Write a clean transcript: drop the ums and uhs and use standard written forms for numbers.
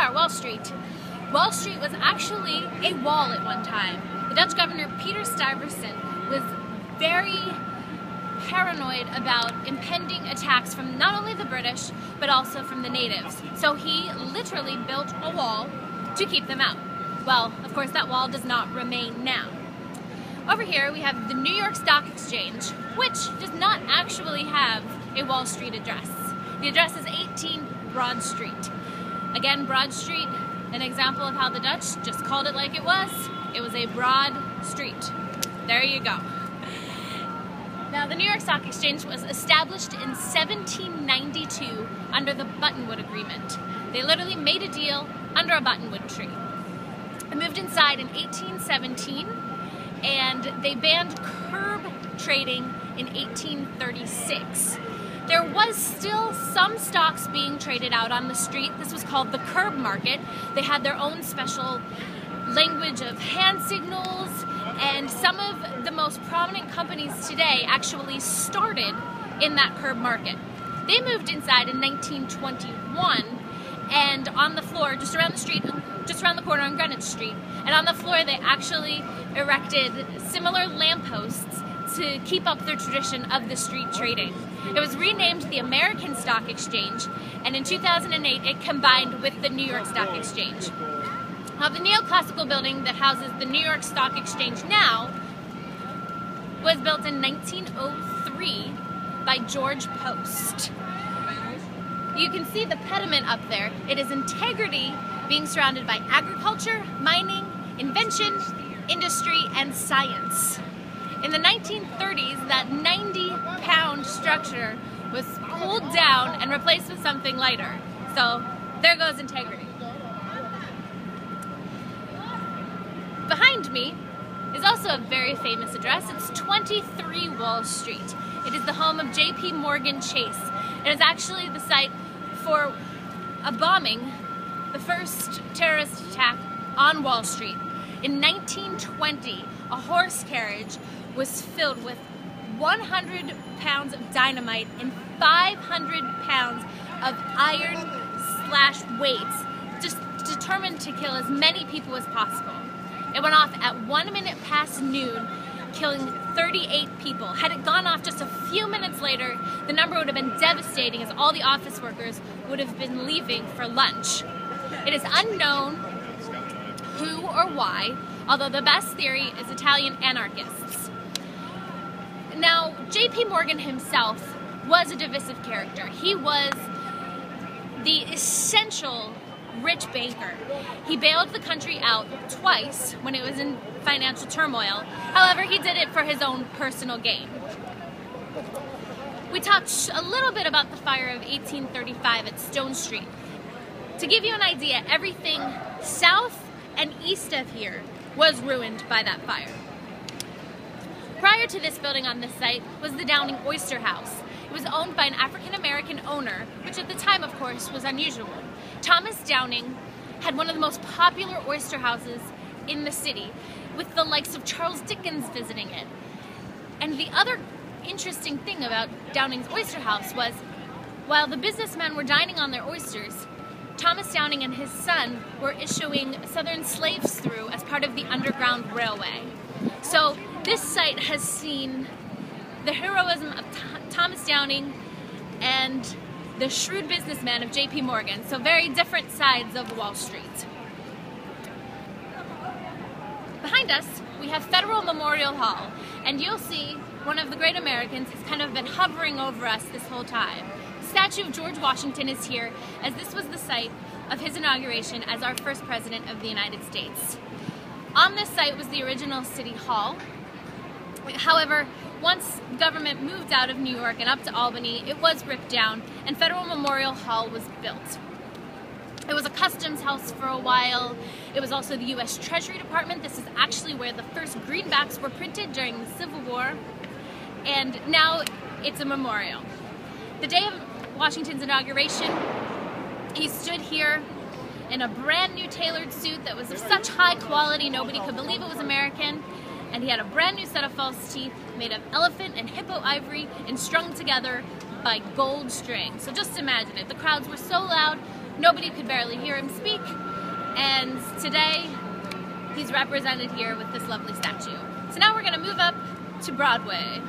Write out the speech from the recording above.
start Wall Street. Wall Street was actually a wall at one time. The Dutch governor Peter Stuyvesant was very paranoid about impending attacks from not only the British, but also from the natives. So he literally built a wall to keep them out. Well, of course, that wall does not remain now. Over here, we have the New York Stock Exchange, which does not actually have a Wall Street address. The address is 18 Broad Street. Again, Broad Street, an example of how the Dutch just called it like it was. It was a broad street. There you go. Now, the New York Stock Exchange was established in 1792 under the Buttonwood Agreement. They literally made a deal under a buttonwood tree. It moved inside in 1817, and they banned curb trading in 1836. There was still some stocks being traded out on the street. This was called the curb market. They had their own special language of hand signals, and some of the most prominent companies today actually started in that curb market. They moved inside in 1921, and on the floor, just around the street, just around the corner on Greenwich Street, and on the floor they actually erected similar lampposts to keep up their tradition of the street trading. It was renamed the American Stock Exchange, and in 2008 it combined with the New York Stock Exchange. Now, the neoclassical building that houses the New York Stock Exchange now was built in 1903 by George Post. You can see the pediment up there. It is integrity, being surrounded by agriculture, mining, invention, industry, and science. In the 1930s, that 90-pound structure was pulled down and replaced with something lighter. So there goes integrity. Behind me is also a very famous address. It's 23 Wall Street. It is the home of J.P. Morgan Chase. It is actually the site for a bombing, the first terrorist attack on Wall Street. In 1920, a horse carriage was filled with 100 pounds of dynamite and 500 pounds of iron/weights, just determined to kill as many people as possible. It went off at 1 minute past noon, killing 38 people. Had it gone off just a few minutes later, the number would have been devastating, as all the office workers would have been leaving for lunch. It is unknown who or why, although the best theory is Italian anarchists. Now, J.P. Morgan himself was a divisive character. He was the essential rich banker. He bailed the country out twice when it was in financial turmoil. However, he did it for his own personal gain. We talked a little bit about the fire of 1835 at Stone Street. To give you an idea, everything south and east of here was ruined by that fire. Prior to this building on this site was the Downing Oyster House. It was owned by an African-American owner, which at the time, of course, was unusual. Thomas Downing had one of the most popular oyster houses in the city, with the likes of Charles Dickens visiting it. And the other interesting thing about Downing's Oyster House was, while the businessmen were dining on their oysters, Thomas Downing and his son were issuing Southern slaves through as part of the Underground Railway. So this site has seen the heroism of Thomas Downing and the shrewd businessman of J.P. Morgan, so very different sides of Wall Street. Behind us, we have Federal Memorial Hall, and you'll see one of the great Americans has kind of been hovering over us this whole time. The statue of George Washington is here, as this was the site of his inauguration as our first president of the United States. On this site was the original City Hall. However, once government moved out of New York and up to Albany, it was ripped down and Federal Memorial Hall was built. It was a customs house for a while. It was also the U.S. Treasury Department. This is actually where the first greenbacks were printed during the Civil War. And now it's a memorial. The day of Washington's inauguration, he stood here in a brand new tailored suit that was of such high quality nobody could believe it was American. And he had a brand new set of false teeth made of elephant and hippo ivory and strung together by gold string. So just imagine it. The crowds were so loud, nobody could barely hear him speak, and today he's represented here with this lovely statue. So now we're going to move up to Broadway.